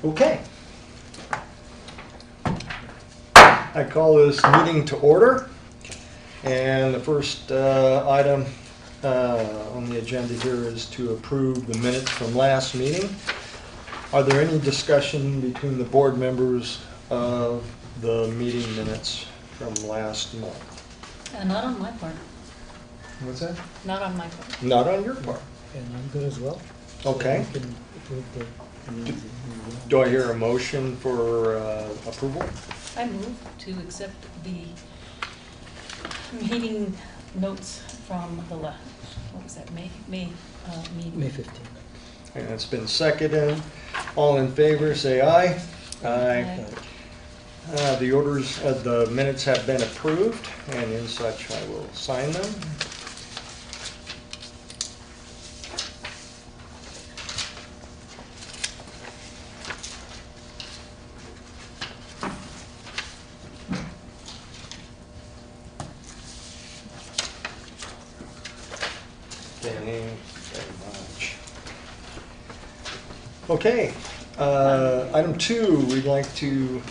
Okay. I call this meeting to order. And the first item on the agenda here is to approve the minutes from last meeting. Are there any discussion between the board members of the meeting minutes from last month? Not on my part. What's that? Not on my part. Not on your part. And I'm good as well. Okay. So we can approve the minutes. Do I hear a motion for approval? I move to accept the meeting notes from the what was that, May meeting. May 15th. And it's been seconded. All in favor, say aye. Aye. The orders of the minutes have been approved, and in such I will sign them. Thank you very much. Okay, item 2, we'd like to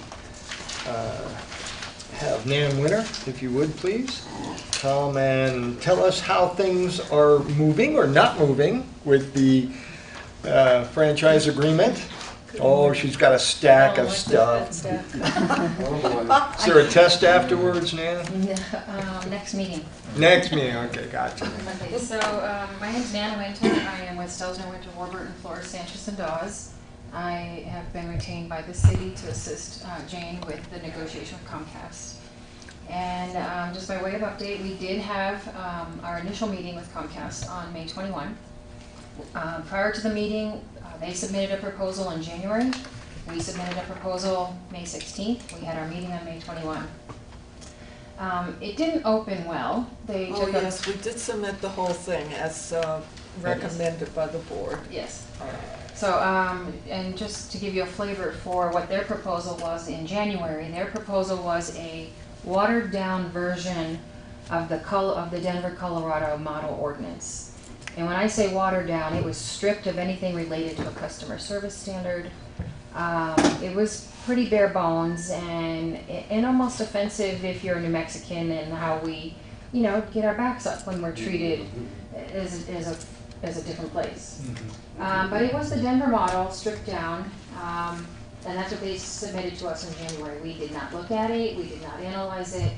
have Nann Winter, if you would please, come and tell us how things are moving or not moving with the franchise agreement. Oh, she's got a stack of stuff. Is there a test afterwards, Nann? Next meeting. Next meeting, okay, gotcha. Okay, so my name's Nann Winter. I am with Stelzner Winter, Warburton, Flores, Sanchez, and Dawes. I have been retained by the city to assist Jane with the negotiation with Comcast. And just by way of update, we did have our initial meeting with Comcast on May 21. Prior to the meeting, they submitted a proposal in January. We submitted a proposal May 16th. We had our meeting on May 21. It didn't open well. Yes, we did submit the whole thing as recommended by the board. Yes. So, and just to give you a flavor for what their proposal was in January, their proposal was a watered-down version of the Denver, Colorado model ordinance. And when I say watered down, it was stripped of anything related to a customer service standard. It was pretty bare bones and almost offensive if you're a New Mexican and how we, get our backs up when we're treated as a different place. But it was the Denver model stripped down, and that's what they submitted to us in January. We did not look at it, we did not analyze it.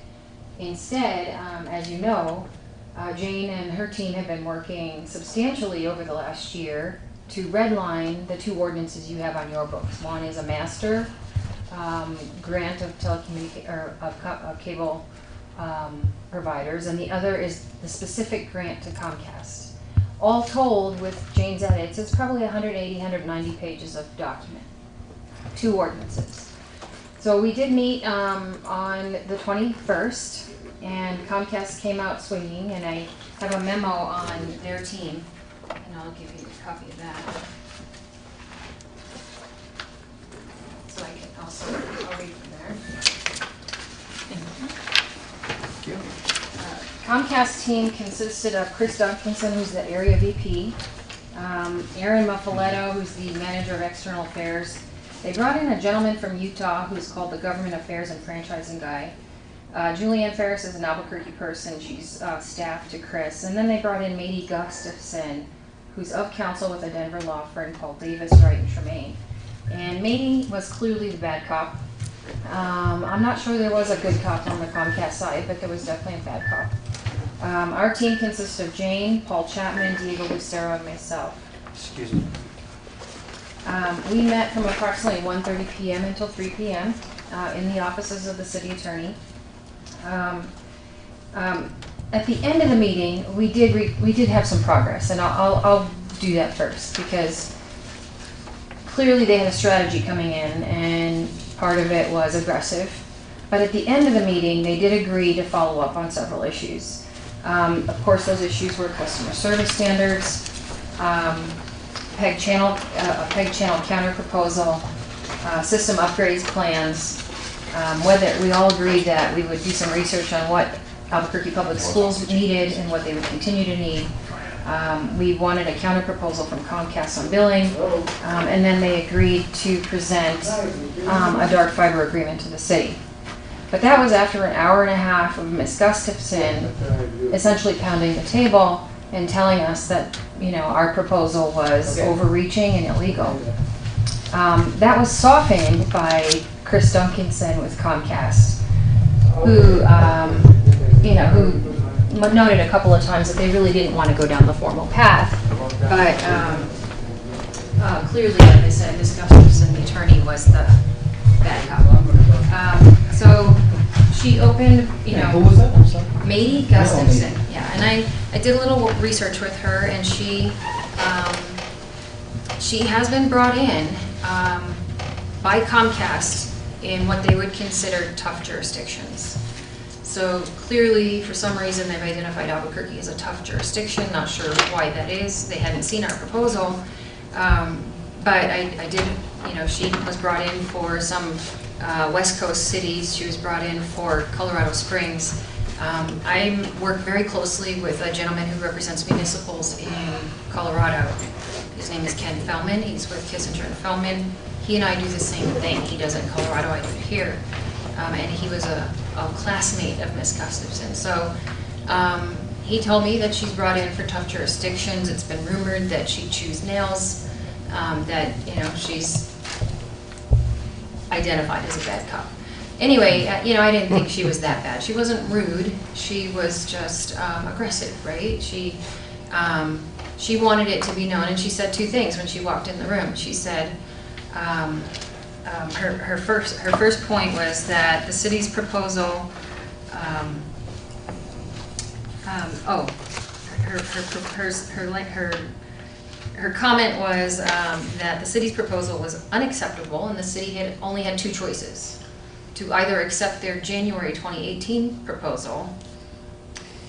Instead, as you know, Jane and her team have been working substantially over the last year to redline the 2 ordinances you have on your books. One is a master grant of of cable providers, and the other is the specific grant to Comcast. All told, with Jane's edits, it's probably 180, 190 pages of document, 2 ordinances. So we did meet on the 21st, and Comcast came out swinging, and I have a memo on their team, and I'll give you a copy of that. So I can also, I'll read from there. Thank you. Comcast team consisted of Chris Duncanson, who's the area VP, Aaron Muffaletto, who's the manager of external affairs. They brought in a gentleman from Utah who's called the government affairs and franchising guy. Julianne Ferris is an Albuquerque person. She's staff to Chris. And then they brought in Mady Gustafson, who's of counsel with a Denver law firm called Davis, Wright, and Tremaine. And Mady was clearly the bad cop. I'm not sure there was a good cop on the Comcast side, but there was definitely a bad cop. Our team consists of Jane, Paul Chapman, Diego Lucero, and myself. Excuse me. We met from approximately 1:30 p.m. until 3 p.m. In the offices of the city attorney. At the end of the meeting, we did have some progress, and I'll do that first because clearly they had a strategy coming in, and part of it was aggressive. But at the end of the meeting, they did agree to follow up on several issues. Of course, those issues were customer service standards, a PEG channel counter proposal, system upgrades plans. Whether we all agreed that we would do some research on what Albuquerque Public Schools needed and what they would continue to need. We wanted a counter proposal from Comcast on billing, and then they agreed to present a dark fiber agreement to the city. But that was after an hour and a half of Ms. Gustafson essentially pounding the table and telling us that, you know, our proposal was overreaching and illegal. That was softened by Chris Duncanson with Comcast, who, you know, who noted a couple of times that they really didn't want to go down the formal path, but clearly, like I said, Ms. Gustafson, the attorney, was the bad cop. So she opened, you know, Who was that? I'm sorry. Mady Gustafson, yeah, and I did a little research with her, and she has been brought in by Comcast in what they would consider tough jurisdictions. So clearly, for some reason, they've identified Albuquerque as a tough jurisdiction. Not sure why that is. They hadn't seen our proposal, but I did, you know, she was brought in for some West Coast cities. She was brought in for Colorado Springs. I work very closely with a gentleman who represents municipals in Colorado. His name is Ken Fellman. He's with Kissinger and Fellman. He and I do the same thing. He does it in Colorado, I do it here. And he was a classmate of Miss Gustafson. So he told me that she's brought in for tough jurisdictions. It's been rumored that she chews nails, that, you know, she's identified as a bad cop. Anyway, you know, I didn't think she was that bad. She wasn't rude. She was just aggressive, right? She wanted it to be known, and she said two things when she walked in the room. She said her first point was that the city's proposal. Her comment was that the city's proposal was unacceptable, and the city had only had two choices: to either accept their January 2018 proposal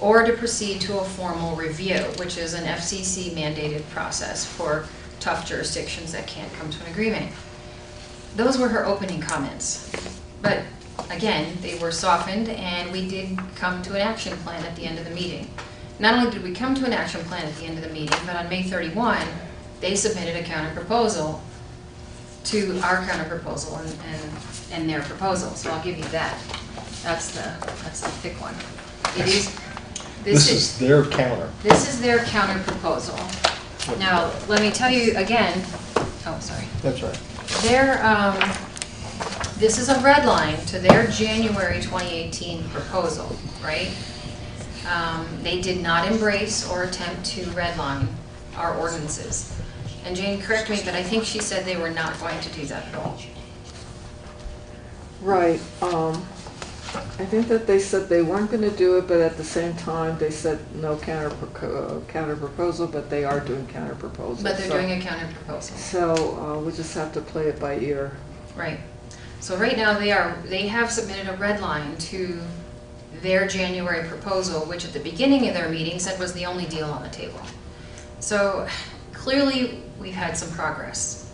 or to proceed to a formal review, which is an FCC mandated process for tough jurisdictions that can't come to an agreement. Those were her opening comments. But again, they were softened, and we did come to an action plan at the end of the meeting. Not only did we come to an action plan at the end of the meeting, but on May 31, they submitted a counter proposal to our counter proposal and their proposal. So I'll give you that. That's the thick one. It is. This is their counter. This is their counter proposal. Now, let me tell you again. Oh, sorry. That's right. This is a red line to their January 2018 proposal, right? They did not embrace or attempt to redline our ordinances. And Jane, correct me, but I think she said they were not going to do that at all. Right. I think that they said they weren't going to do it, but at the same time, they said no counter proposal, but they are doing counter proposal. But they're doing a counter proposal. So we just have to play it by ear. Right. So right now they have submitted a red line to their January proposal, which at the beginning of their meeting said was the only deal on the table. So clearly we've had some progress.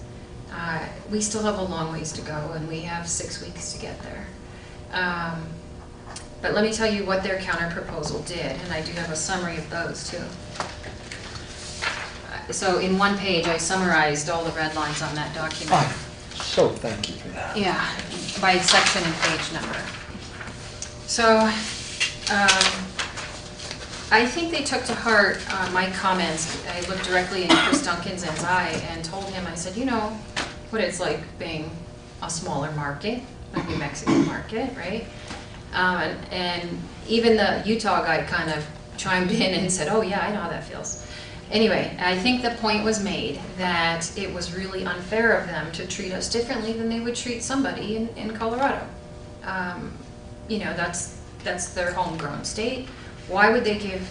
We still have a long ways to go, and we have 6 weeks to get there. But let me tell you what their counter proposal did, and I do have a summary of those too. So in one page, I summarized all the red lines on that document. So thank you for that. Yeah, by section and page number. So I think they took to heart my comments. I looked directly in Chris Duncanson's eye and told him, I said, you know what it's like being a smaller market, like New Mexico market, right? And even the Utah guy kind of chimed in and said, oh yeah, I know how that feels. Anyway, I think the point was made that it was really unfair of them to treat us differently than they would treat somebody in Colorado. You know, that's their homegrown state. Why would they give,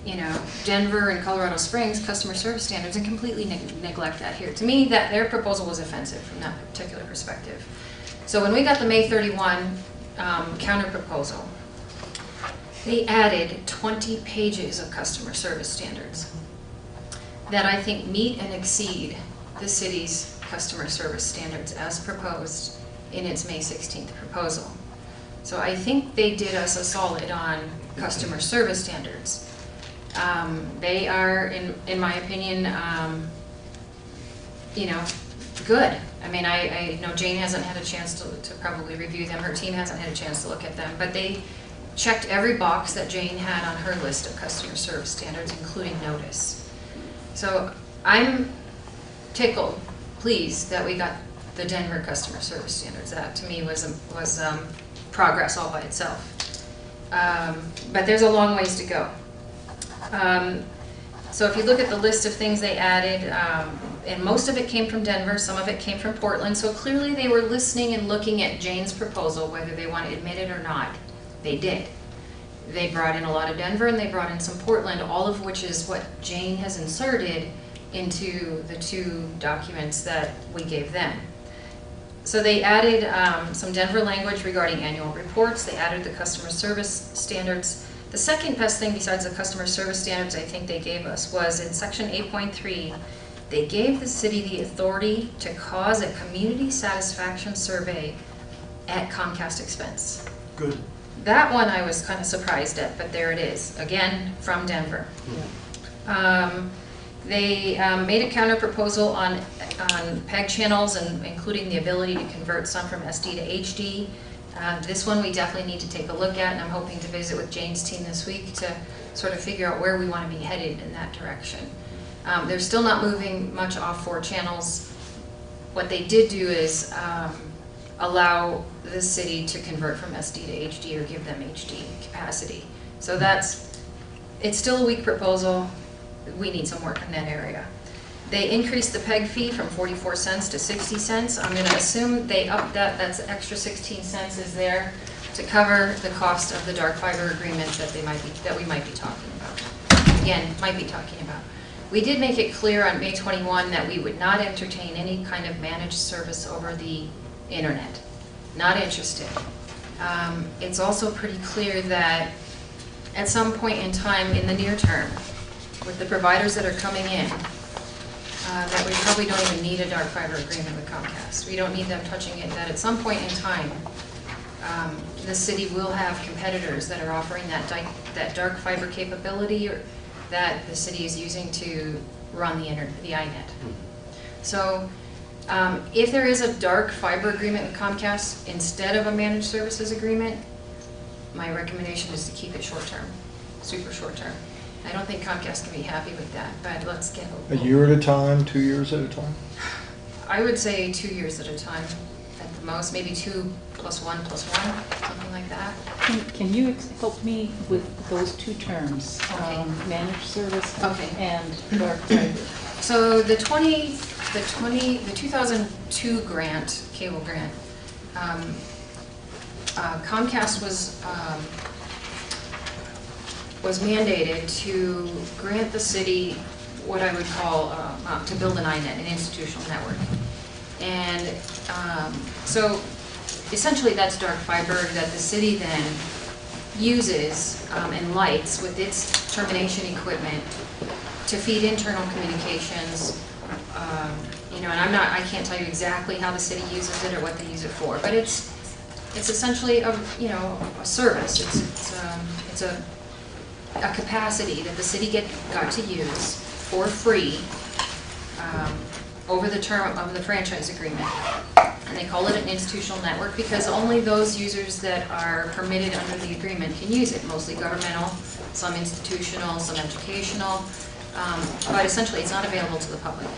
you know, Denver and Colorado Springs customer service standards and completely neglect that here? To me, that their proposal was offensive from that particular perspective. So when we got the May 31 counter proposal, they added 20 pages of customer service standards that I think meet and exceed the city's customer service standards as proposed in its May 16th proposal. So I think they did us a solid on customer service standards. They are, in my opinion, you know, good. I mean, I know Jane hasn't had a chance to probably review them. Her team hasn't had a chance to look at them, but they checked every box that Jane had on her list of customer service standards, including notice. So I'm tickled, pleased that we got the Denver customer service standards. That to me was progress all by itself. But there's a long ways to go. So if you look at the list of things they added, and most of it came from Denver, some of it came from Portland, so clearly they were listening and looking at Jane's proposal, whether they want to admit it or not. They did. They brought in a lot of Denver and they brought in some Portland, all of which is what Jane has inserted into the two documents that we gave them. So they added some Denver language regarding annual reports. They added the customer service standards. The second best thing besides the customer service standards I think they gave us was in section 8.3, they gave the city the authority to cause a community satisfaction survey at Comcast expense. Good. That one I was kind of surprised at, but there it is, again, from Denver. They made a counter proposal on PEG channels, and including the ability to convert some from SD to HD. This one we definitely need to take a look at, and I'm hoping to visit with Jane's team this week to sort of figure out where we want to be headed in that direction. They're still not moving much off 4 channels. What they did do is allow the city to convert from SD to HD or give them HD capacity. So it's still a weak proposal. We need some work in that area. They increased the PEG fee from 44 cents to 60 cents. I'm going to assume they upped that. That's the extra 16 cents is there to cover the cost of the dark fiber agreement that we might be talking about. Again, might be talking about. We did make it clear on May 21 that we would not entertain any kind of managed service over the internet. Not interested. It's also pretty clear that at some point in time in the near term, with the providers that are coming in, that we probably don't even need a dark fiber agreement with Comcast. We don't need them touching it, that at some point in time, the city will have competitors that are offering that dark fiber capability that the city is using to run the INET. So if there is a dark fiber agreement with Comcast instead of a managed services agreement, my recommendation is to keep it short term, super short term. I don't think Comcast can be happy with that, but let's get A year at a time, 2 years at a time? I would say 2 years at a time at the most, maybe 2 + 1 + 1, something like that. Can you help me with those two terms? Okay. Managed service Okay. and dark fiber. So the 2002 grant, cable grant, Comcast was mandated to grant the city what I would call to build an INET, an institutional network. And so essentially that's dark fiber that the city then uses and lights with its termination equipment to feed internal communications. You know, and I can't tell you exactly how the city uses it or what they use it for, but it's essentially a service. It's a capacity that the city got to use for free over the term of the franchise agreement. And they call it an institutional network because only those users that are permitted under the agreement can use it, mostly governmental, some institutional, some educational, but essentially it's not available to the public.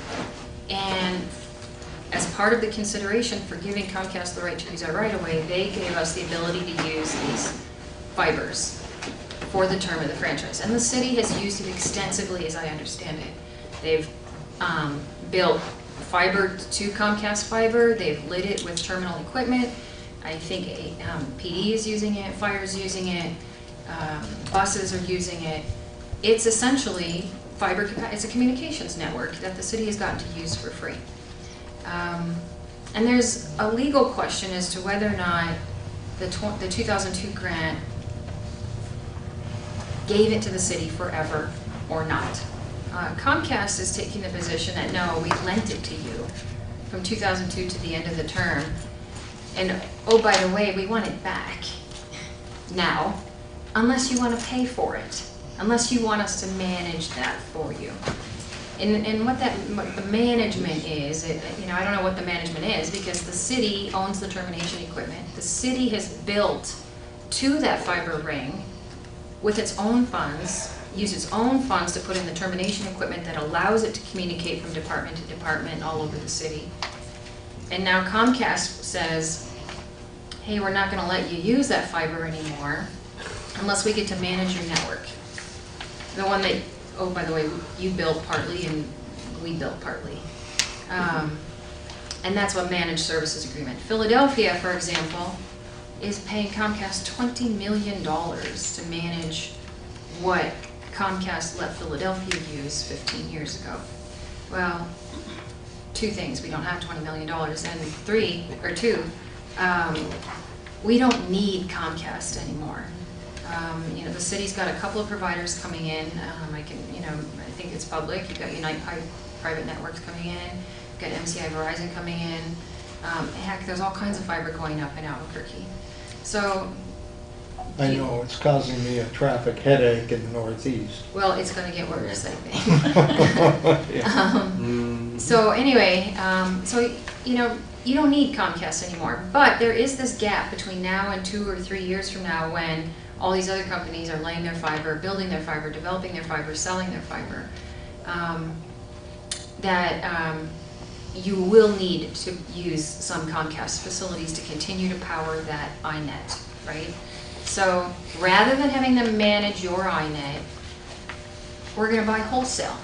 And as part of the consideration for giving Comcast the right to use our right-of-way, they gave us the ability to use these fibers for the term of the franchise. And the city has used it extensively, as I understand it. They've built fiber to Comcast fiber. They've lit it with terminal equipment. I think PD is using it, fire is using it, buses are using it. It's essentially fiber, it's a communications network that the city has gotten to use for free. And there's a legal question as to whether or not the 2002 grant gave it to the city forever or not. Comcast is taking the position that no, we lent it to you from 2002 to the end of the term. And oh, by the way, we want it back now, unless you want to pay for it. unless you want us to manage that for you. And what the management is, I don't know what the management is, because the city owns the termination equipment. The city has built to that fiber ring with its own funds, used its own funds to put in the termination equipment that allows it to communicate from department to department all over the city. And now Comcast says, hey, we're not gonna let you use that fiber anymore unless we get to manage your network. The one that, oh, by the way, you built partly and we built partly. And that's what managed services agreement. Philadelphia, for example, is paying Comcast $20 million to manage what Comcast let Philadelphia use 15 years ago. Well, two things: we don't have $20 million, and two, we don't need Comcast anymore. The city's got a couple of providers coming in. I think it's public. You've got Unite Private Networks coming in. You've got MCI Verizon coming in. Heck, there's all kinds of fiber going up in Albuquerque. So, I know, it's causing me a traffic headache in the Northeast. well, it's going to get worse, I think. Yeah. So anyway, you don't need Comcast anymore. But there is this gap between now and 2 or 3 years from now when all these other companies are laying their fiber, building their fiber, developing their fiber, selling their fiber, that you will need to use some Comcast facilities to continue to power that iNet, right? So rather than having them manage your iNet, we're going to buy wholesale.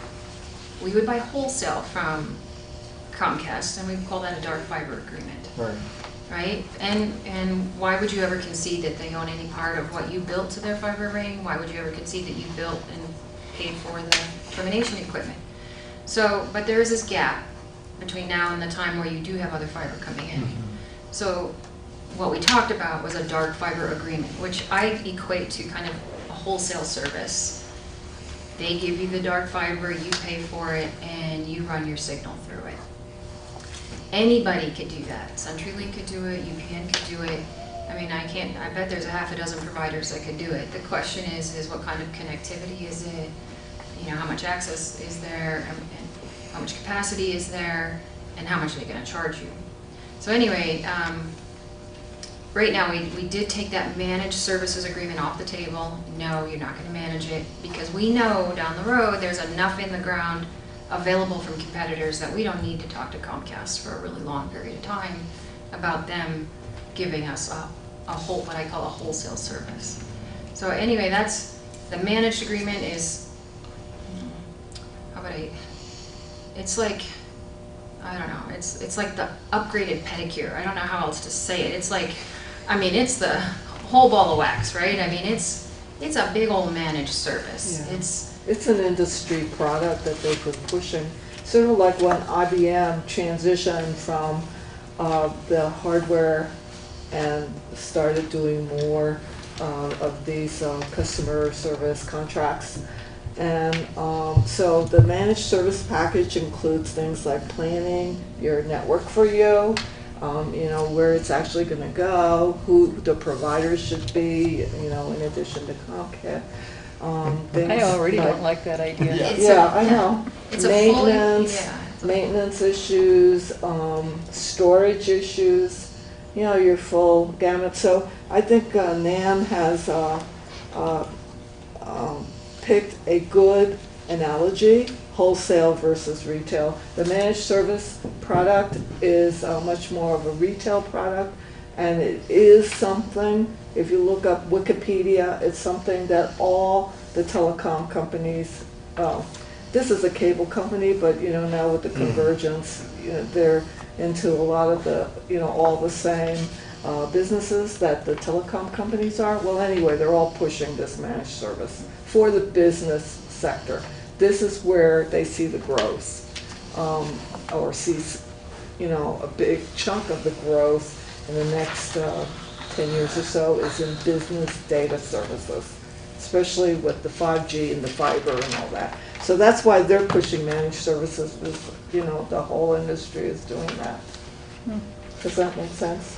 We would buy wholesale from Comcast, and we would call that a dark fiber agreement. Right. Right? And why would you ever concede that they own any part of what you built to their fiber ring? Why would you ever concede that you built and paid for the termination equipment? So, but there is this gap between now and the time where you do have other fiber coming in. So what we talked about was a dark fiber agreement, which I equate to kind of a wholesale service. They give you the dark fiber, you pay for it, and you run your signal through it. Anybody could do that. CenturyLink could do it, UPN could do it. I mean, I bet there's a half a dozen providers that could do it. The question is what kind of connectivity is it? How much access is there, and how much capacity is there, and how much are they going to charge you? So anyway, right now we did take that managed services agreement off the table. No, you're not going to manage it, because we know down the road there's enough in the ground available from competitors that we don't need to talk to Comcast for a really long period of time about them giving us what I call a wholesale service. So anyway, that's the managed agreement is, it's like, I don't know, it's like the upgraded pedicure. I don't know how else to say it. It's like, it's the whole ball of wax, right? It's a big old managed service. Yeah. It's an industry product that they've been pushing. Sort of like when IBM transitioned from the hardware and started doing more of these customer service contracts. And so the managed service package includes things like planning your network for you, where it's actually going to go, who the providers should be, in addition to Comcast. I already don't like that idea. I know. It's a Maintenance issues, storage issues, your full gamut. So I think Nann has picked a good analogy, wholesale versus retail. The managed service product is much more of a retail product, and it is something, if you look up Wikipedia, it's something that all the telecom companies, this is a cable company, but now with the convergence, they're into a lot of the, all the same businesses that the telecom companies are. Well, anyway, they're all pushing this managed service for the business sector. This is where they see the growth, or sees, a big chunk of the growth in the next 10 years or so is in business data services, especially with the 5G and the fiber and all that. So that's why they're pushing managed services, because, the whole industry is doing that. Does that make sense?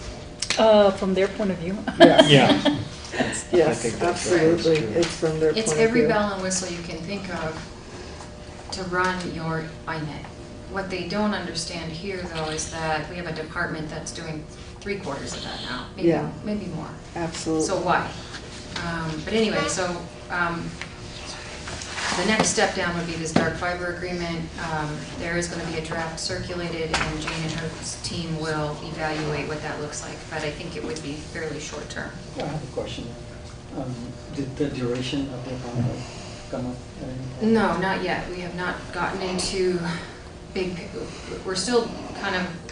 From their point of view. Yes. Yeah. Yes, think that's absolutely. right. It's from their point It's of every view. bell and whistle you can think of to run your INET. What they don't understand here, though, is that we have a department that's doing 3/4 of that now, Yeah. maybe more. Absolutely. So why? But anyway, the next step down would be this dark fiber agreement. There is going to be a draft circulated, and Jane and her team will evaluate what that looks like, but I think it would be fairly short term. I have a question. Did the duration of the contract come up? at any point? No, not yet. We have not gotten into we're still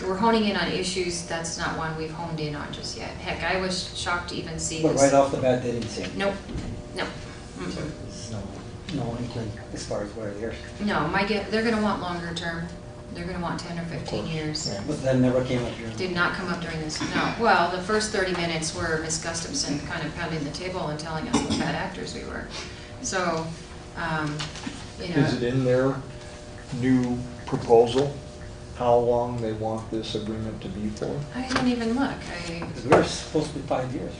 we're honing in on issues. That's not one we've honed in on just yet. Heck, I was shocked to even see But this. right off the bat, they didn't say anything. Nope, no. So Mm-mm. there's no inkling as far as where they're. No, they're gonna want longer term. They're gonna want 10 or 15 years. Yeah. But that never came up during. Did not come up during this, no. Well, the first 30 minutes were Miss Gustafson kind of pounding the table and telling us what bad actors we were. So, Is it in their new proposal, how long they want this agreement to be for? I didn't even look. Because we're supposed to be 5 years,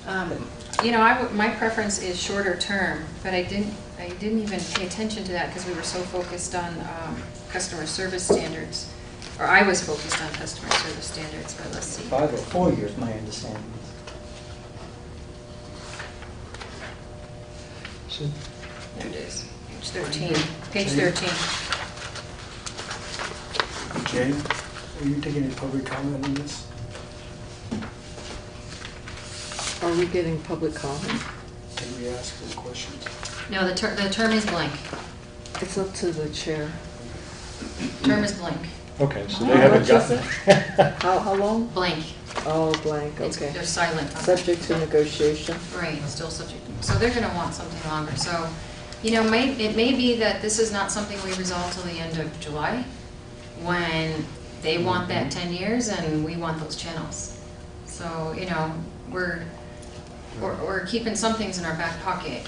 right? My preference is shorter term, but I didn't even pay attention to that because we were so focused on customer service standards. Or I was focused on customer service standards, but let's see. 5 or 4 years, my understanding is. So, There it is, page 13. Page 13. Jane, are you taking any public comment on this? Are we getting public comment? Can we ask some questions? No, the term is blank. It's up to the chair. Term is blank. okay, so How they haven't much is gotten. How long? Blank. Oh, blank, They're okay. silent on it. Subject to negotiation. Right, still subject. So they're gonna want something longer. So, it may be that this is not something we resolve till the end of July, when they want that 10 years and we want those channels. So, we're keeping some things in our back pocket.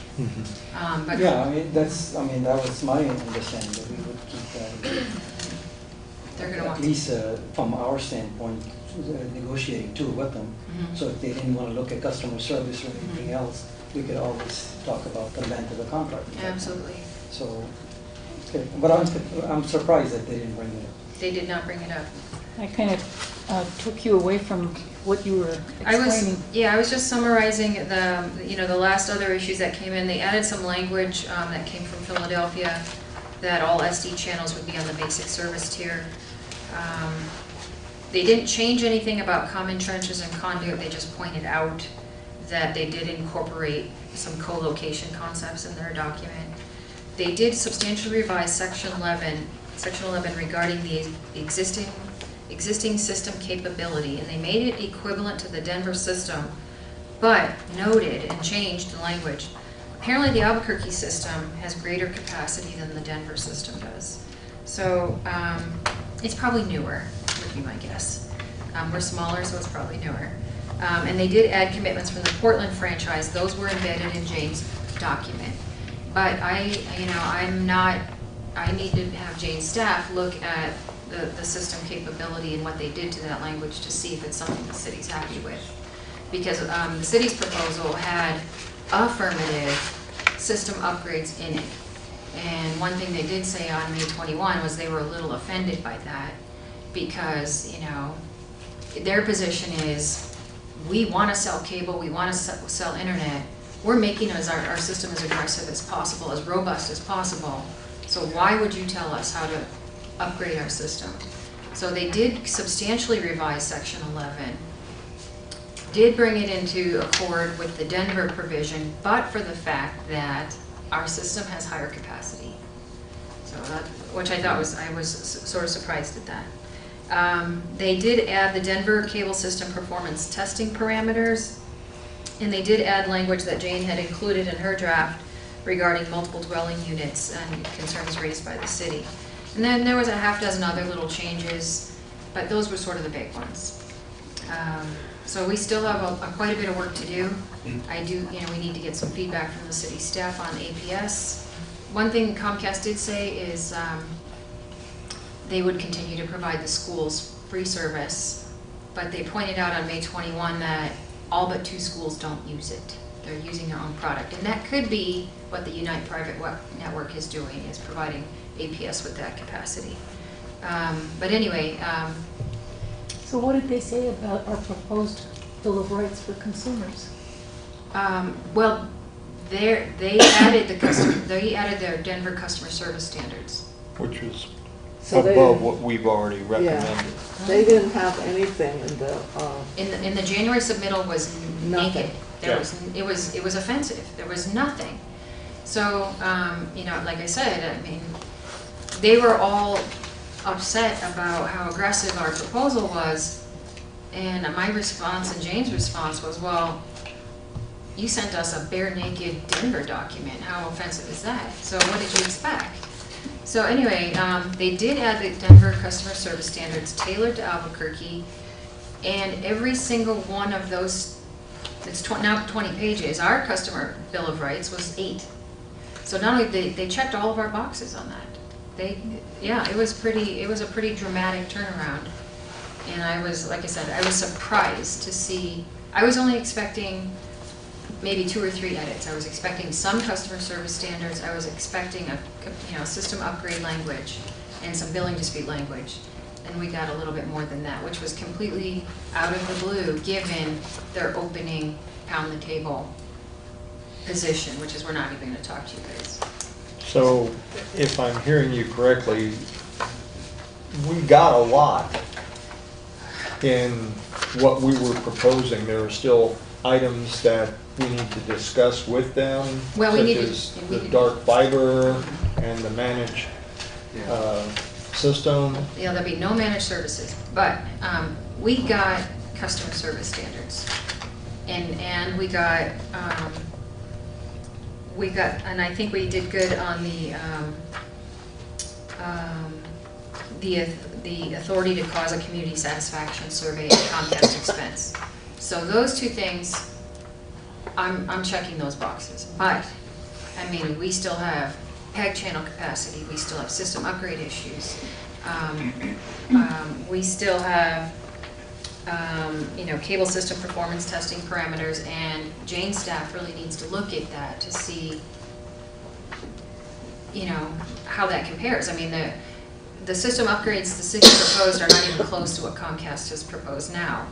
But Yeah, that was my understanding, that we would keep that. they're gonna At want. least from our standpoint, negotiating too with them. Mhm. So if they didn't want to look at customer service or anything else, we could always talk about the length of the contract. Absolutely. So, okay, but I'm surprised that they didn't bring it up. They did not bring it up. I kind of took you away from what you were I explaining. was just summarizing the last other issues that came in. They added some language that came from Philadelphia, that all SD channels would be on the basic service tier. They didn't change anything about common trenches and conduit. They just pointed out that they did incorporate some co-location concepts in their document. They did substantially revise Section 11 regarding the existing system capability, and they made it equivalent to the Denver system, but noted and changed the language. Apparently the Albuquerque system has greater capacity than the Denver system does. So it's probably newer, would be my guess. We're smaller, so it's probably newer. And they did add commitments from the Portland franchise. Those were embedded in Jane's document. But I need to have Jane's staff look at the system capability and what they did to that language to see if it's something the city's happy with. Because the city's proposal had affirmative system upgrades in it. And one thing they did say on May 21 was they were a little offended by that because, their position is, we want to sell cable, we want to sell internet. We're making our system as aggressive as possible, as robust as possible. So why would you tell us how to upgrade our system? So they did substantially revise Section 11, did bring it into accord with the Denver provision, but for the fact that our system has higher capacity. So that, which I thought I was sort of surprised at that. They did add the Denver cable system performance testing parameters, and they did add language that Jane had included in her draft regarding multiple dwelling units and concerns raised by the city. And then there was a half dozen other little changes, but those were sort of the big ones. So we still have quite a bit of work to do. We need to get some feedback from the city staff on APS. One thing Comcast did say is they would continue to provide the schools free service, but they pointed out on May 21 that all but 2 schools don't use it. they're using their own product. And that could be what the Unite Private Network is doing, is providing APS with that capacity. But anyway, So what did they say about our proposed Bill of Rights for consumers? well, they added their Denver customer service standards. Which is So they above didn't- what we've already recommended. They didn't have anything in the, In the January submittal was naked. Nothing. It was offensive. There was nothing. So, you know, like I said, I mean, they were all upset about how aggressive our proposal was, and my response and Jane's response was, well, you sent us a bare naked Denver document. How offensive is that? So what did you expect? So anyway, they did add the Denver customer service standards tailored to Albuquerque, and every single one of those, it's now 20 pages, our customer Bill of Rights was 8. So not only they checked all of our boxes on that. Yeah, it was a pretty dramatic turnaround. And I was, like I said, I was surprised to see, I was only expecting maybe 2 or 3 edits. I was expecting some customer service standards. I was expecting a system upgrade language and some billing dispute language. And we got a little bit more than that, which was completely out of the blue, given their opening pound the table position, which is we're not even going to talk to you guys. So, if I'm hearing you correctly, we got a lot in what we were proposing. There are still items that we need to discuss with them, Well, we such need to- as we the need- dark fiber and the managed system. Yeah, there'll be no managed services, but we got customer service standards, and we got, and I think we did good on the authority to cause a community satisfaction survey at Comcast expense. So those 2 things, I'm checking those boxes. But, I mean, we still have PEG channel capacity, we still have system upgrade issues. We still have, cable system performance testing parameters, and Jane's staff really needs to look at that to see, how that compares. I mean, the system upgrades the city proposed are not even close to what Comcast has proposed now.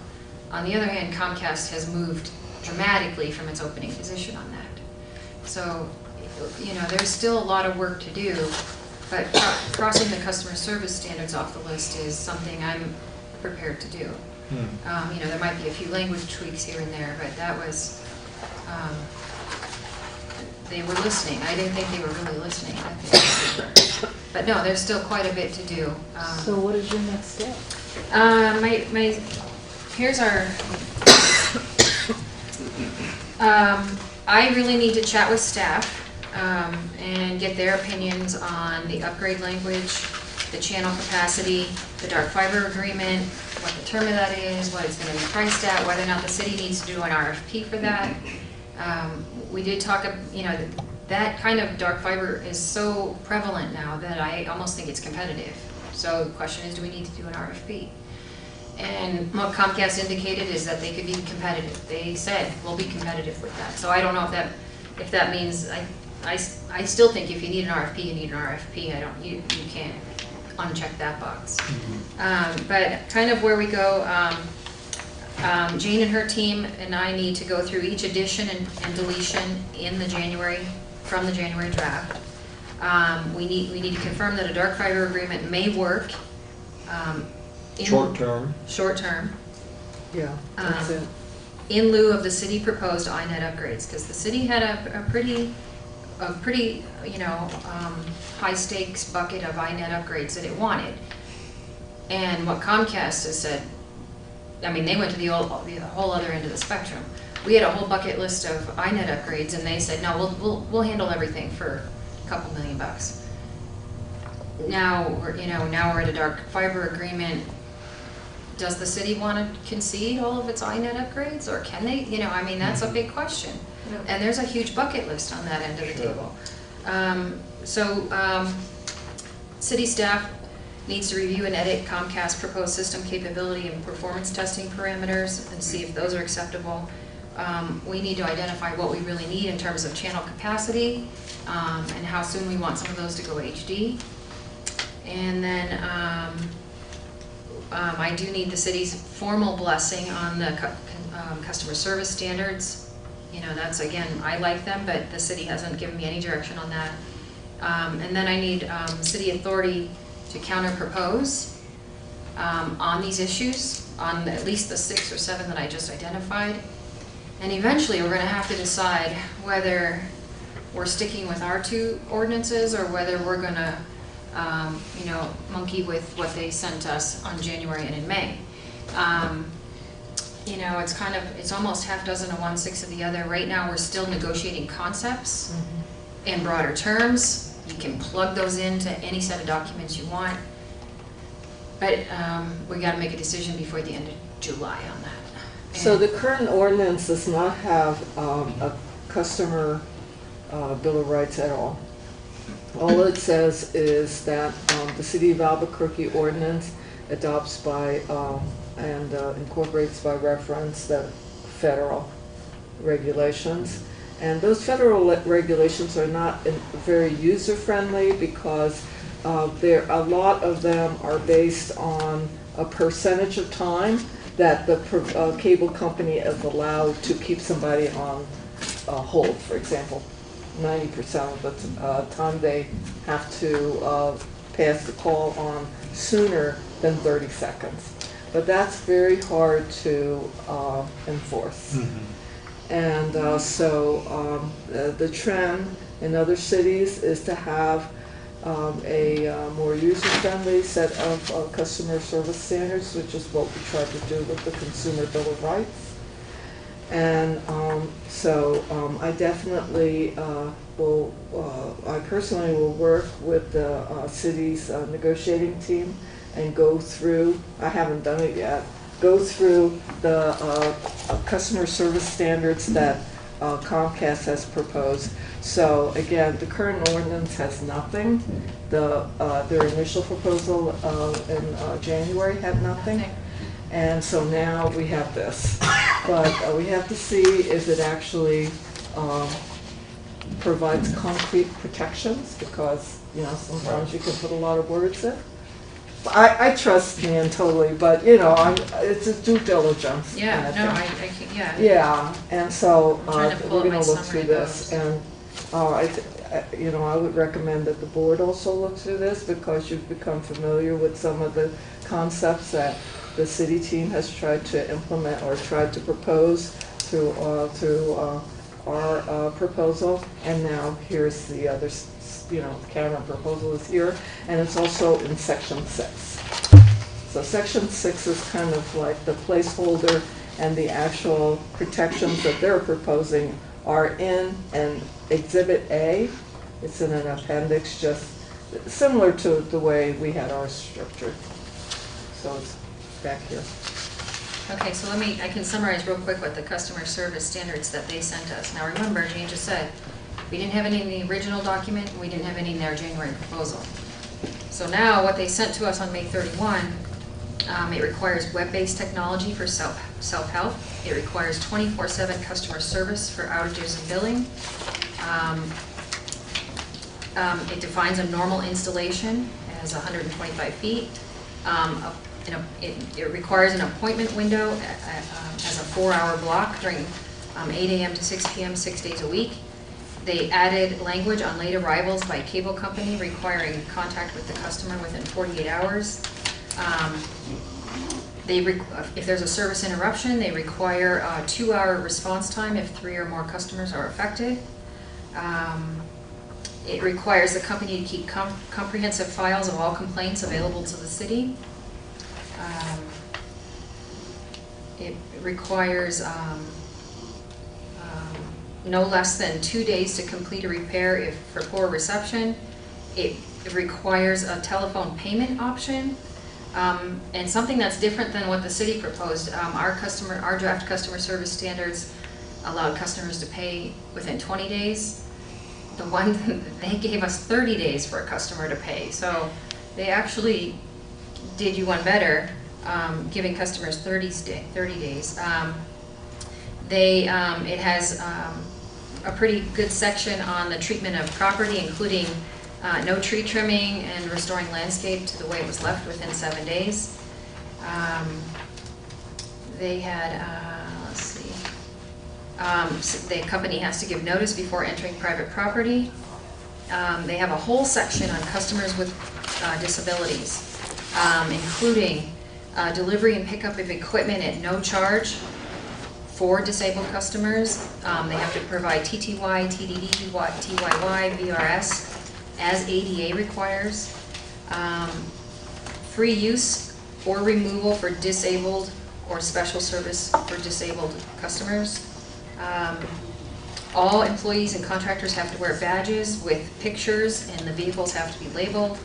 On the other hand, Comcast has moved dramatically from its opening position on that. So, there's still a lot of work to do, but crossing the customer service standards off the list is something I'm prepared to do. There might be a few language tweaks here and there, but that was, they were listening. I didn't think they were really listening. I think they were. But no, there's still quite a bit to do. So what is your next step? Here's our, I really need to chat with staff and get their opinions on the upgrade language, the channel capacity, the dark fiber agreement, what the term of that is, what it's going to be priced at, whether or not the city needs to do an RFP for that. We did talk, that kind of dark fiber is so prevalent now that I almost think it's competitive. So the question is, do we need to do an RFP? And what Comcast indicated is that they could be competitive. They said, we'll be competitive with that. So I don't know if that means, I still think if you need an RFP, you need an RFP. You can't uncheck that box. But kind of where we go, Jane and her team and I need to go through each addition and deletion in from the January draft. We need to confirm that a dark fiber agreement may work. Short term. Short term. yeah, that's it. In lieu of the city proposed iNet upgrades, because the city had a pretty high stakes bucket of iNet upgrades that it wanted. And what Comcast has said, I mean, they went to the whole other end of the spectrum. We had a whole bucket list of iNet upgrades, and they said, no, we'll handle everything for a couple $1 million. Now we're at a dark fiber agreement. Does the city want to concede all of its iNet upgrades, or can they? That's a big question. And there's a huge bucket list on that end of the table. City staff needs to review and edit Comcast proposed system capability and performance testing parameters and see if those are acceptable. we need to identify what we really need in terms of channel capacity, and how soon we want some of those to go HD. And then I do need the city's formal blessing on the customer service standards. You know, that's, again, I like them, but the city hasn't given me any direction on that. And then I need city authority to counter-propose on these issues, on at least the 6 or 7 that I just identified. And eventually, we're going to have to decide whether we're sticking with our 2 ordinances or whether we're going to, you know, monkey with what they sent us on January and in May. You know, it's almost half dozen of one, 6 of the other. Right now, we're still negotiating concepts in broader terms. You can plug those into any set of documents you want. But we got to make a decision before the end of July on that. So the current ordinance does not have a customer bill of rights at all. All it says is that the City of Albuquerque ordinance adopts by and incorporates by reference the federal regulations. And those federal regulations are not very user-friendly because a lot of them are based on a percentage of time that the cable company is allowed to keep somebody on hold. For example, 90% of the time they have to pass the call on sooner than 30 seconds. But that's very hard to enforce. Mm-hmm. And so the trend in other cities is to have a more user-friendly set of customer service standards, which is what we tried to do with the Consumer Bill of Rights. And so I definitely I personally will work with the city's negotiating team and go through, I haven't done it yet, go through the customer service standards that Comcast has proposed. So again, the current ordinance has nothing. Their initial proposal in January had nothing. And so now we have this. But we have to see if it actually provides concrete protections, because, you know, sometimes you can put a lot of words in. I trust Nann totally, but, you know, it's a due diligence. Yeah, no, I can, yeah. Yeah, and so I'm trying to pull we're up going my to look summary through of this. those. And, you know, I would recommend that the board also look through this, because you've become familiar with some of the concepts that the city team has tried to implement or tried to propose through our proposal. And now here's the other, you know, counter proposal is here, and it's also in section 6. So section 6 is kind of like the placeholder, and the actual protections that they're proposing are in an Exhibit A. It's in an appendix, just similar to the way we had ours structured. So it's back here. Okay, so I can summarize real quick what the customer service standards that they sent us. Now remember, Jane just said, we didn't have any in the original document, and we didn't have any in their January proposal. So now what they sent to us on May 31, it requires web-based technology for self-help. It requires 24/7 customer service for outages and billing. It defines a normal installation as 125 feet. It requires an appointment window as a 4-hour block during 8 a.m. to 6 p.m. 6 days a week. They added language on late arrivals by cable company requiring contact with the customer within 48 hours. If there's a service interruption, they require a 2-hour response time if 3 or more customers are affected. It requires the company to keep comprehensive files of all complaints available to the city. It requires no less than 2 days to complete a repair if for poor reception. It requires a telephone payment option, and something that's different than what the city proposed. Our draft customer service standards allowed customers to pay within 20 days. The one they gave us 30 days for a customer to pay. So they actually did you one better, giving customers 30 days. It has a pretty good section on the treatment of property, including no tree trimming and restoring landscape to the way it was left within 7 days. They had, let's see, the company has to give notice before entering private property. They have a whole section on customers with disabilities, including delivery and pickup of equipment at no charge for disabled customers. They have to provide TTY, TDD, TYY, VRS, as ADA requires. Free use or removal for disabled or special service for disabled customers. All employees and contractors have to wear badges with pictures, and the vehicles have to be labeled.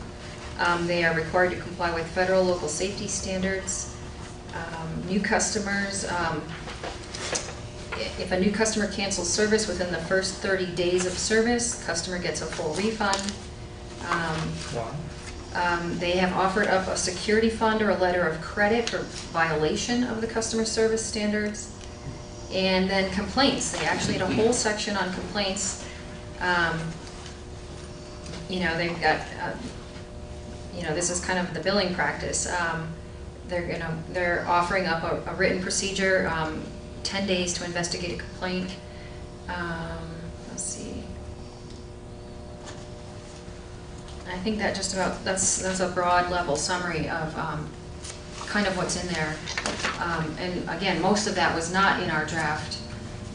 They are required to comply with federal local safety standards. New customers, if a new customer cancels service within the first 30 days of service, customer gets a full refund. They have offered up a security fund or a letter of credit for violation of the customer service standards. And then complaints. They actually had a whole section on complaints. They've got, this is kind of the billing practice. They're offering up a written procedure, 10 days to investigate a complaint. Let's see. I think that just about, that's a broad level summary of kind of what's in there. And again, most of that was not in our draft,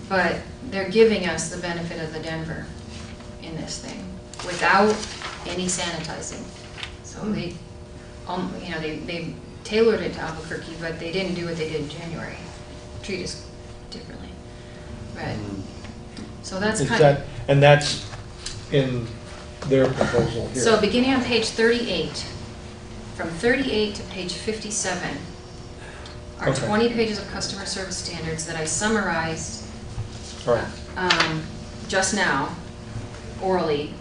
but they're giving us the benefit of the Denver in this thing without any sanitizing. So they tailored it to Albuquerque, but they didn't do what they did in January. Treat us differently. Right. So that's kind of. And that's in their proposal here. So beginning on page 38, from 38 to page 57 are 20 pages of customer service standards that I summarized just now, orally,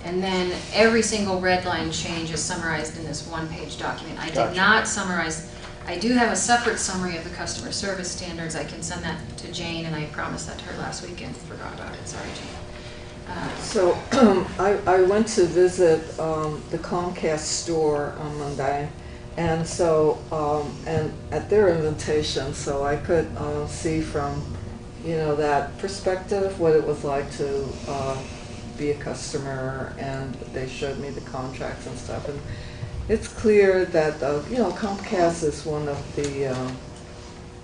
and then every single red line change is summarized in this one-page document. I did not summarize. I do have a separate summary of the customer service standards. I can send that to Jane, and I promised that to her last week and forgot about it. Sorry, Jane. So I went to visit the Comcast store on Monday, and so and at their invitation, so I could see from that perspective what it was like to be a customer, and they showed me the contracts and stuff, and it's clear that Comcast is one of the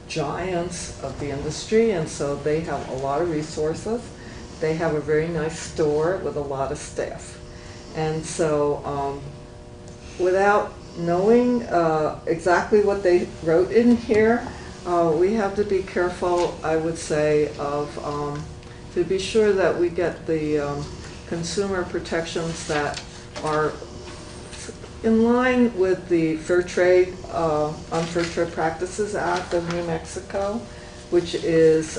giants of the industry, and so they have a lot of resources. They have a very nice store with a lot of staff. And so without knowing exactly what they wrote in here, we have to be careful, I would say, of to be sure that we get the consumer protections that are in line with the Fair Trade, Unfair Trade Practices Act of New Mexico, which is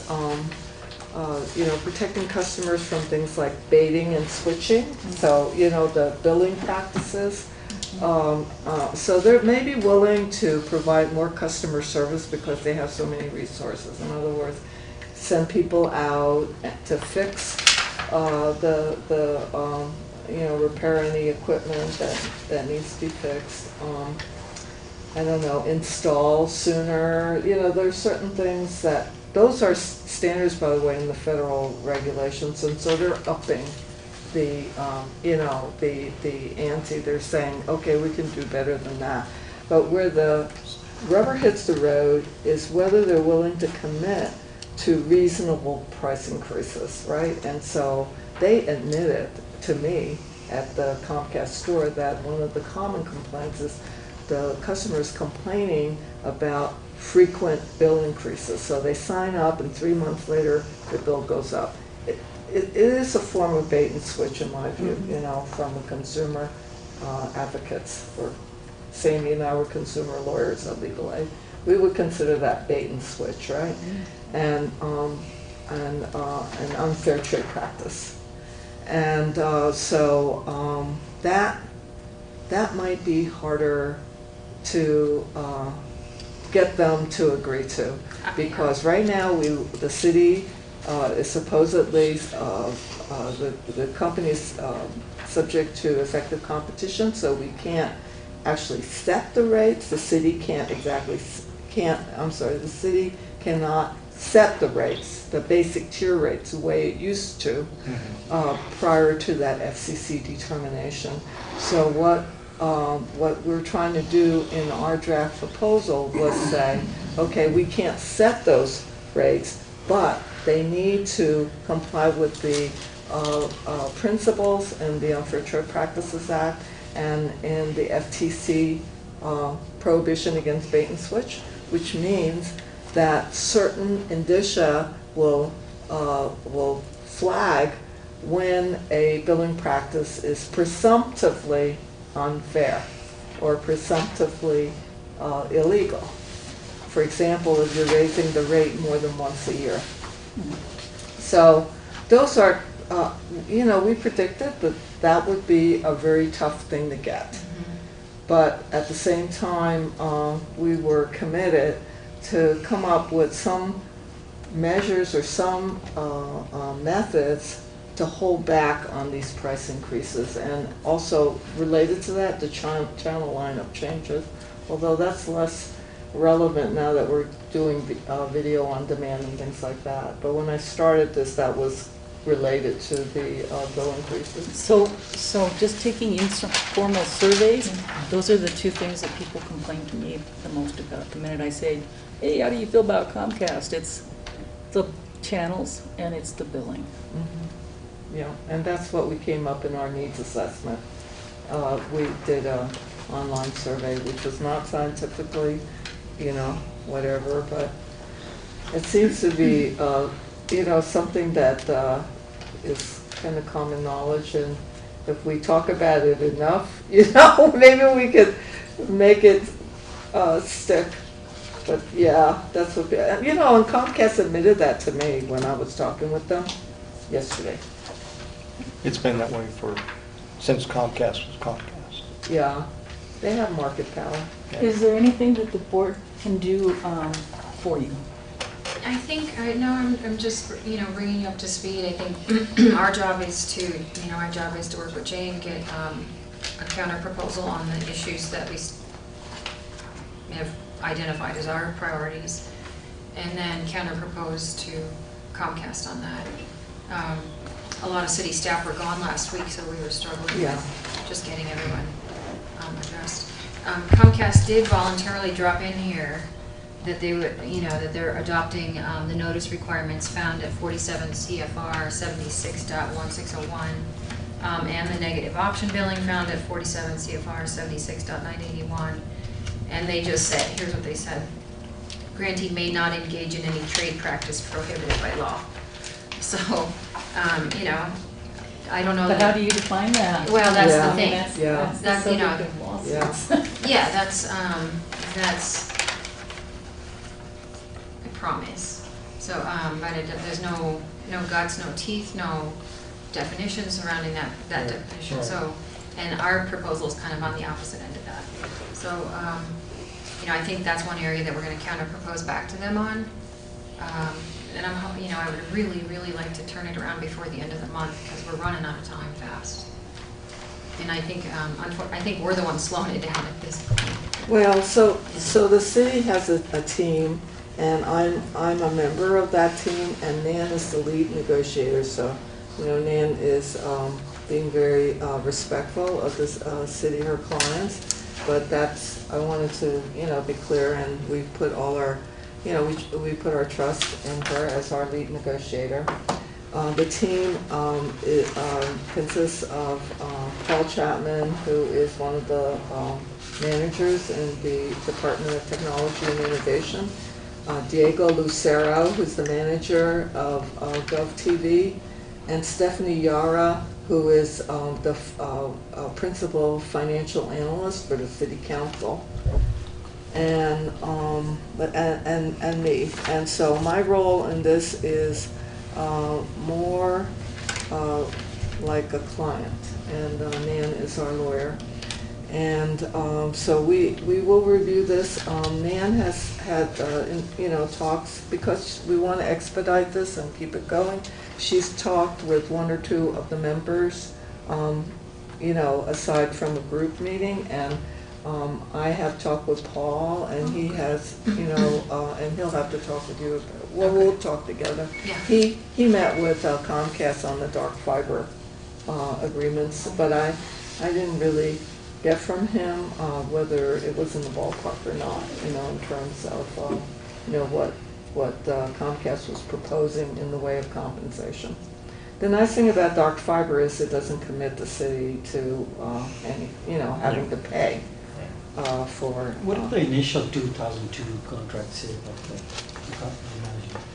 protecting customers from things like baiting and switching. So, the billing practices. So they may be willing to provide more customer service because they have so many resources. In other words, send people out to fix repair any equipment that needs to be fixed. I don't know, install sooner. There's certain things that, those are standards, by the way, in the federal regulations, and so they're upping the ante. They're saying, okay, we can do better than that. But where the rubber hits the road is whether they're willing to commit to reasonable price increases, right? And so they admitted to me at the Comcast store that one of the common complaints is the customers complaining about frequent bill increases. So they sign up and 3 months later the bill goes up. It is a form of bait and switch in my view, from the consumer advocates for saying, we're consumer lawyers at Legal Aid. We would consider that bait and switch, right? And an unfair trade practice. And so that might be harder to get them to agree to. Because right now, the city is supposedly, the company's subject to effective competition, so we can't actually set the rates. The city the city cannot set the rates, the basic tier rates, the way it used to, prior to that FCC determination. So what we're trying to do in our draft proposal was say, okay, we can't set those rates, but they need to comply with the principles in the Unfair Trade Practices Act and in the FTC prohibition against bait and switch, which means that certain indicia will flag when a billing practice is presumptively unfair or presumptively illegal. For example, if you're raising the rate more than once a year. So those are, we predicted that would be a very tough thing to get. But at the same time, we were committed to come up with some measures or some methods to hold back on these price increases. And also related to that, the channel lineup changes, although that's less relevant now that we're doing video on demand and things like that. But when I started this, that was related to the bill increases. So just taking informal surveys, those are the two things that people complain to me the most about. The minute I say, hey, how do you feel about Comcast? It's the channels and it's the billing. Yeah, and that's what we came up in our needs assessment. We did an online survey, which was not scientifically, whatever, but it seems to be, something that is kind of common knowledge, and if we talk about it enough, maybe we could make it stick. But yeah, that's what, and Comcast admitted that to me when I was talking with them yesterday. It's been that way since Comcast was Comcast. Yeah, they have market power. Is there anything that the board can do for you? I think, I'm just, bringing you up to speed. I think our job is to work with Jay and get a counter proposal on the issues that we have identified as our priorities, and then counter propose to Comcast on that. A lot of city staff were gone last week, so we were struggling with just getting everyone addressed. Comcast did voluntarily drop in here that they would, that they're adopting the notice requirements found at 47 CFR 76.1601 and the negative option billing found at 47 CFR 76.981. And they just said, here's what they said: grantee may not engage in any trade practice prohibited by law. So, I don't know. But how do you define that? Well, that's the thing. That's That's, the subject of lawsuits. Yeah, that's a promise. So, but there's no guts, no teeth, no definition surrounding that definition. Right. So, and our proposal is kind of on the opposite end of that. So, I think that's one area that we're going to counter propose back to them on. And I'm hoping, I would really, really like to turn it around before the end of the month because we're running out of time fast. And I think, we're the ones slowing it down at this point. Well, so the city has a team, and I'm a member of that team, and Nann is the lead negotiator. So, Nann is being very respectful of this city, her clients. But I wanted to, be clear, and we put all our, we put our trust in her as our lead negotiator. The team consists of Paul Chapman, who is one of the managers in the Department of Technology and Innovation, Diego Lucero, who's the manager of GovTV, and Stephanie Yara, who is the principal financial analyst for the City Council, and me. And so my role in this is more like a client, and Nann is our lawyer. And so we will review this. Nann has had, talks, because we want to expedite this and keep it going. She's talked with one or two of the members, aside from a group meeting, and I have talked with Paul, and he has, and he'll have to talk with you. Well, we'll talk together. Yeah. He met with Comcast on the dark fiber agreements, but I didn't really get from him whether it was in the ballpark or not, in terms of, what Comcast was proposing in the way of compensation. The nice thing about dark fiber is it doesn't commit the city to having to pay for. What did the initial 2002 contract say about the management?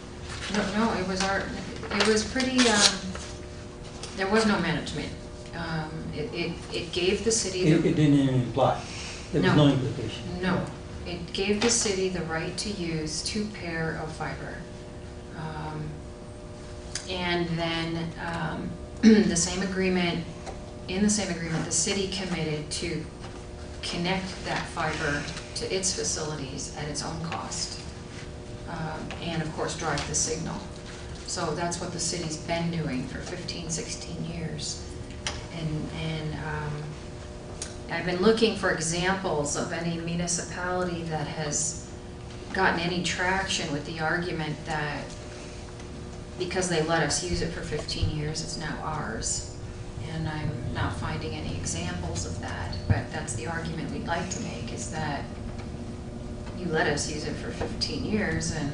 No, it was pretty, there was no management. It gave the city It didn't even imply. There was no implication. No, it gave the city the right to use 2 pair of fiber. And then in the same agreement, the city committed to connect that fiber to its facilities at its own cost. And of course drive the signal. So that's what the city's been doing for 15, 16 years. And I've been looking for examples of any municipality that has gotten any traction with the argument that because they let us use it for 15 years, it's now ours. And I'm not finding any examples of that, but that's the argument we'd like to make, is that you let us use it for 15 years and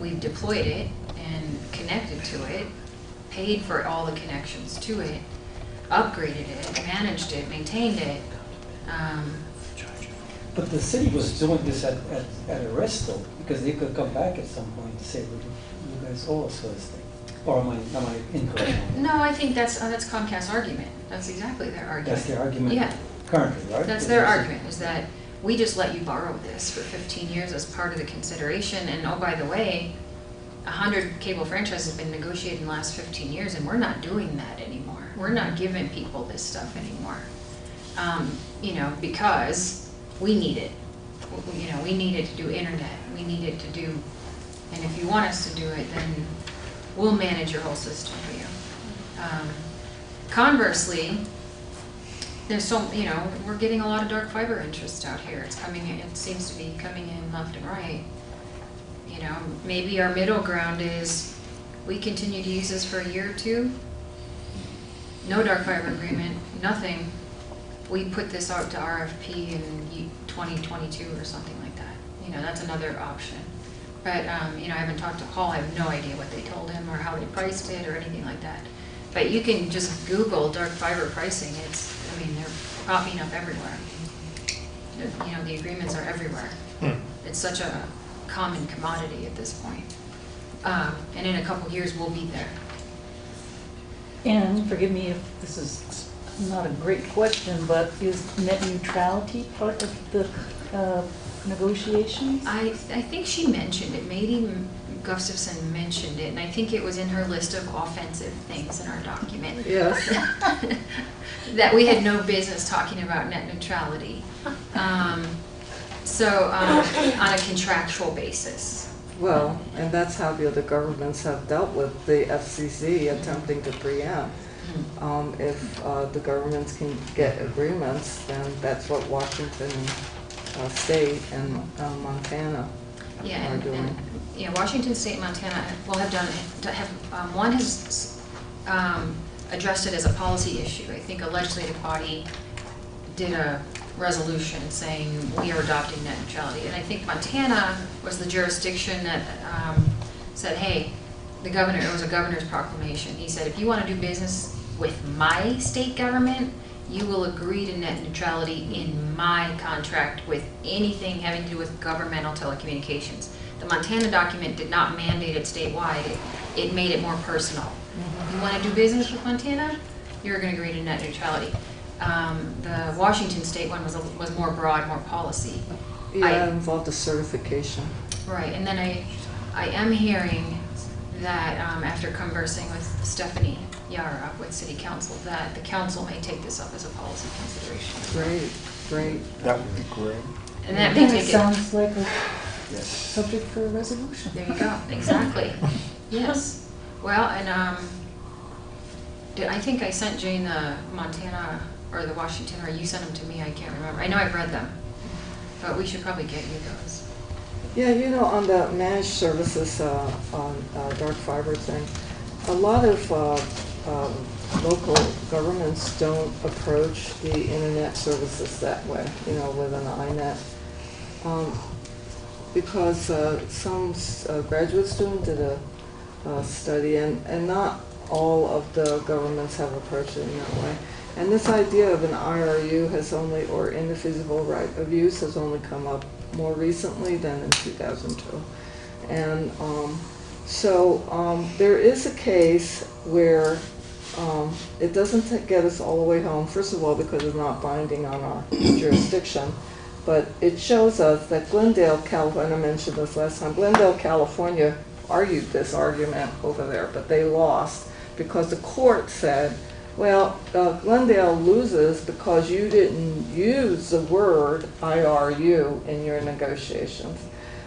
we've deployed it and connected to it, paid for all the connections to it, upgraded it, managed it, maintained it. But the city was doing this at a risk though, because they could come back at some point and say, well, you guys owe us for this thing. Or am I incorrect? No, I think that's Comcast's argument. That's exactly their argument. That's their argument Yeah. currently, right? That's their argument, is that we just let you borrow this for 15 years as part of the consideration, and oh, by the way, 100 cable franchises have been negotiated in the last 15 years, and we're not doing that anymore. We're not giving people this stuff anymore, because we need it. We need it to do internet. We need it to do, and if you want us to do it, then we'll manage your whole system for you. Conversely, there's we're getting a lot of dark fiber interest out here. It's coming in, it seems to be coming in left and right. Maybe our middle ground is we continue to use this for a year or two. No dark fiber agreement, nothing. We put this out to RFP in 2022 or something like that. That's another option. But, I haven't talked to Paul. I have no idea what they told him or how they priced it or anything like that. But you can just Google dark fiber pricing. They're popping up everywhere. The agreements are everywhere. It's such a common commodity at this point. And in a couple years, we'll be there. And forgive me if this is not a great question, but is net neutrality part of the negotiations? I think she mentioned it. Maybe Gustafson mentioned it, and I think it was in her list of offensive things in our document. Yes. That we had no business talking about net neutrality. On a contractual basis. Well, and that's how the other governments have dealt with the FCC attempting to preempt. If the governments can get agreements, then that's what Washington State and Montana are doing. Washington State and Montana have done it. One has addressed it as a policy issue. I think a legislative body did a resolution saying we are adopting net neutrality, and I think Montana was the jurisdiction that said, hey, it was a governor's proclamation. He said, if you want to do business with my state government, you will agree to net neutrality in my contract with anything having to do with governmental telecommunications. The Montana document did not mandate it statewide. It made it more personal. You want to do business with Montana, you're going to agree to net neutrality. The Washington State one was more broad, more policy. Yeah, it involved a certification. Right, and then I am hearing that after conversing with Stephanie Yara with City Council, that the council may take this up as a policy consideration. Great. That would be great. And that may take it. Sounds like a Yes. Subject for a resolution. There you go, exactly. Yes. Well, and I think I sent Jane the Montana or the Washington, or you sent them to me, I can't remember. I know I've read them, but we should probably get you those. Yeah, you know, on the managed services, on dark fiber thing, a lot of local governments don't approach the internet services that way, you know, with an INET. Because some graduate student did a study, and not all of the governments have approached it in that way. And this idea of an IRU has only, or indefeasible right of use, has only come up more recently than in 2002. And so there is a case where it doesn't get us all the way home, first of all, because it's not binding on our jurisdiction, but it shows us that Glendale, California, I mentioned this last time, Glendale, California argued this argument over there, but they lost because the court said, well, Glendale loses because you didn't use the word IRU in your negotiations.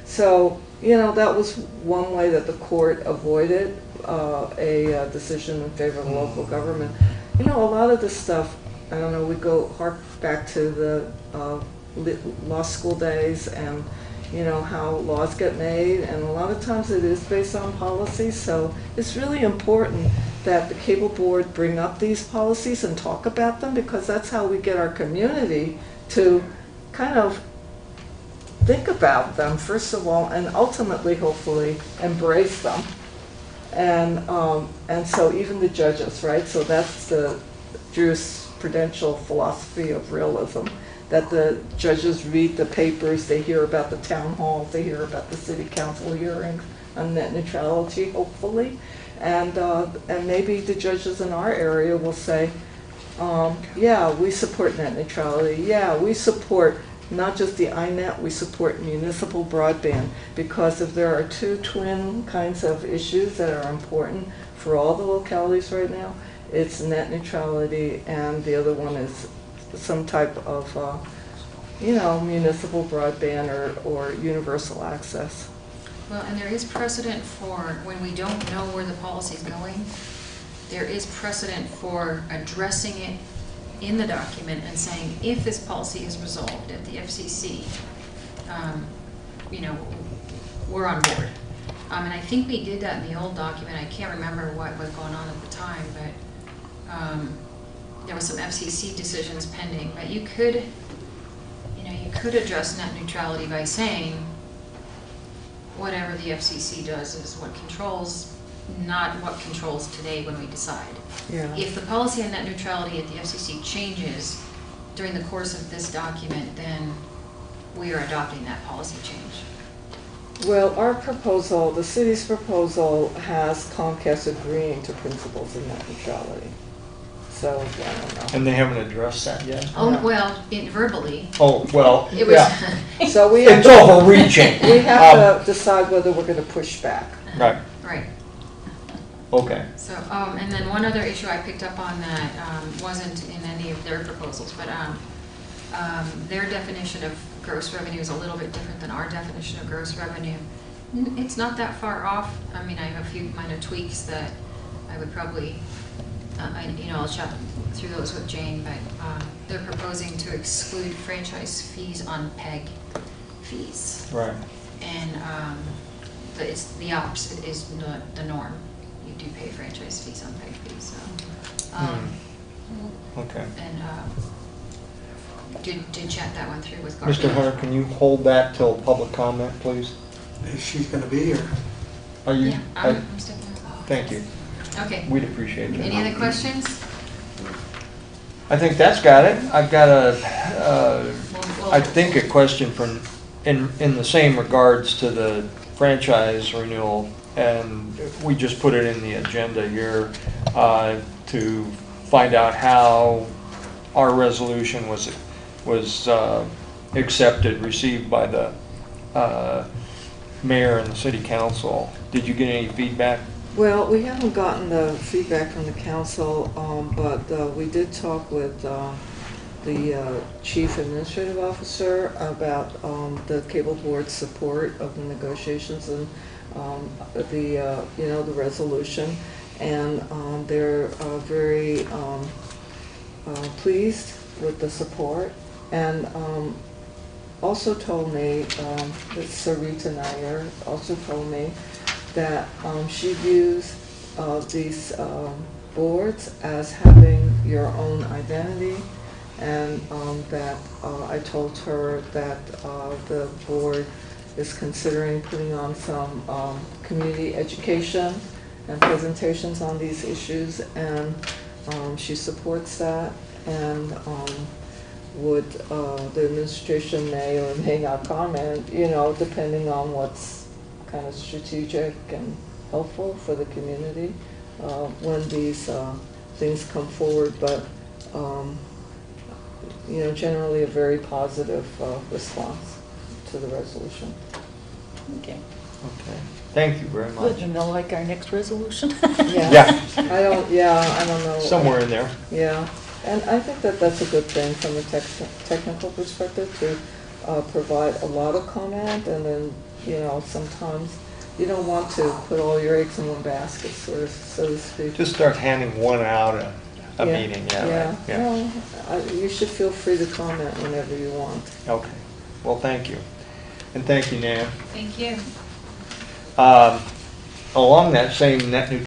So, you know, that was one way that the court avoided a decision in favor of local government. You know, a lot of this stuff, I don't know, we go hark back to the law school days and, you know, how laws get made, and a lot of times it is based on policy, so it's really important that the cable board bring up these policies and talk about them, because that's how we get our community to kind of think about them, first of all, and ultimately, hopefully, embrace them. And so even the judges, right? So that's the jurisprudential philosophy of realism, that the judges read the papers, they hear about the town halls, they hear about the city council hearings on net neutrality, hopefully. And maybe the judges in our area will say, yeah, we support net neutrality. Yeah, we support not just the INET, we support municipal broadband, because if there are two twin kinds of issues that are important for all the localities right now, it's net neutrality, and the other one is some type of, you know, municipal broadband or universal access. Well, and there is precedent for when we don't know where the policy's going, there is precedent for addressing it in the document and saying, if this policy is resolved at the FCC, you know, we're on board. And I think we did that in the old document. I can't remember what was going on at the time, but there was some FCC decisions pending. But you could, you know, you could address net neutrality by saying, whatever the FCC does is what controls, not what controls today when we decide. Yeah. If the policy on net neutrality at the FCC changes during the course of this document, then we are adopting that policy change. Well, our proposal, the city's proposal, has Comcast agreeing to principles of net neutrality. So, I don't know. And they haven't addressed that yet? Oh, well, verbally. Oh, well, It was, yeah. So we have It's overreaching. we have to decide whether we're going to push back. Right, right. okay. So, and then one other issue I picked up on that wasn't in any of their proposals, but their definition of gross revenue is a little bit different than our definition of gross revenue. It's not that far off. I mean, I have a few minor tweaks that I would probably, you know, I'll chat through those with Jane, but they're proposing to exclude franchise fees on PEG fees. Right. And it's the opposite is the norm. You do pay franchise fees on PEG fees. So, Okay. and did chat that one through with Garth. Mr. Hunter, can you hold that till public comment, please? If she's gonna be here. Are you? Yeah, I'm stepping out. Thank you. Okay. We'd appreciate that. Any other questions? I think that's got it. I've got Well, I think a question from, in the same regards to the franchise renewal, and we just put it in the agenda here to find out how our resolution was accepted, received by the mayor and the city council. Did you get any feedback? Well, we haven't gotten the feedback from the council, but we did talk with the chief administrative officer about the cable board's support of the negotiations and the resolution. And they're very pleased with the support. And also told me, that Sarita Nair also told me that she views these boards as having your own identity, and that I told her that the board is considering putting on some community education and presentations on these issues, and she supports that, and would the administration may or may not comment, depending on what's kind of strategic and helpful for the community when these things come forward. But generally a very positive response to the resolution. Okay. Okay, thank you very much. Good, and they'll like our next resolution? Yeah. I don't know. Somewhere in there. Yeah, and I think that that's a good thing from a technical perspective to provide a lot of comment, and then, sometimes you don't want to put all your eggs in one basket, so to speak. Just start handing one out at a Yeah, meeting, yeah, right? Yeah. No, you should feel free to comment whenever you want. Okay, well, thank you. And thank you, Nan. Thank you. Along that same net